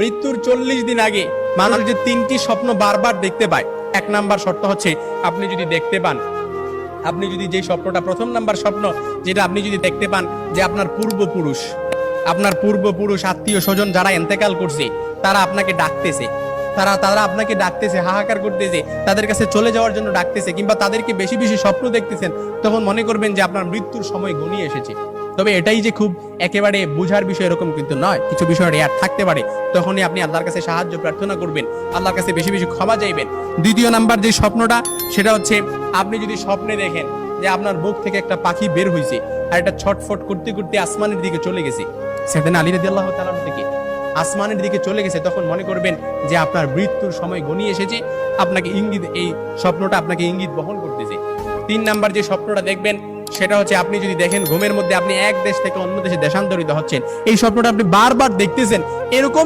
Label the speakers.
Speaker 1: মৃত্যুর 40 দিন আগে মানুষ যে 3টি স্বপ্ন বারবার দেখতে পায়। 1 নাম্বার শর্ত হচ্ছে আপনি যদি দেখতে পান, আপনি যদি যে স্বপ্নটা, প্রথম নাম্বার স্বপ্ন যেটা আপনি যদি দেখতে পান যে আপনার পূর্বপুরুষ আত্মীয় স্বজন যারা ইন্তেকাল করছে তারা আপনাকে ডাকতেছে, তারা আপনাকে ডাকতেছে, হাহাকার করতেছে, তাদের কাছে চলে যাওয়ার জন্য ডাকতেছে, কিংবা তাদেরকে বেশি বেশি স্বপ্ন দেখতেছেন, তখন মনে করবেন যে আপনার মৃত্যুর সময় ঘনিয়ে এসেছে। তবে এটাই যে খুব একেবারে বুঝার বিষয় এরকম কিন্তু নয়, কিছু বিষয় রেয়ার থাকতে পারে। তখনই আপনি আল্লাহর কাছে সাহায্য প্রার্থনা করবেন, আল্লাহর কাছে বেশি বেশি ক্ষমা চাইবেন। দ্বিতীয় নাম্বার যে স্বপ্নটা সেটা হচ্ছে আপনি যদি স্বপ্নে দেখেন যে আপনার বুক থেকে একটা পাখি বের হয়েছে আর এটা ছটফট করতে করতে আসমানের দিকে চলে গেছে, সাইয়েদনা আলী রাদিয়াল্লাহু তাআলা থেকে আসমানের দিকে চলে গেছে, তখন মনে করবেন যে আপনার মৃত্যুর সময় ঘনিয়ে এসেছে, আপনাকে ইঙ্গিত, এই স্বপ্নটা আপনাকে ইঙ্গিত বহন করতেছে। 3 নাম্বার যে স্বপ্নটা দেখবেন সেটা হচ্ছে আপনি যদি দেখেন ঘুমের মধ্যে আপনি এক দেশ থেকে অন্য দেশে দেশান্তরিত হচ্ছেন, এই স্বপ্নটা আপনি বারবার দেখতেছেন, এরকম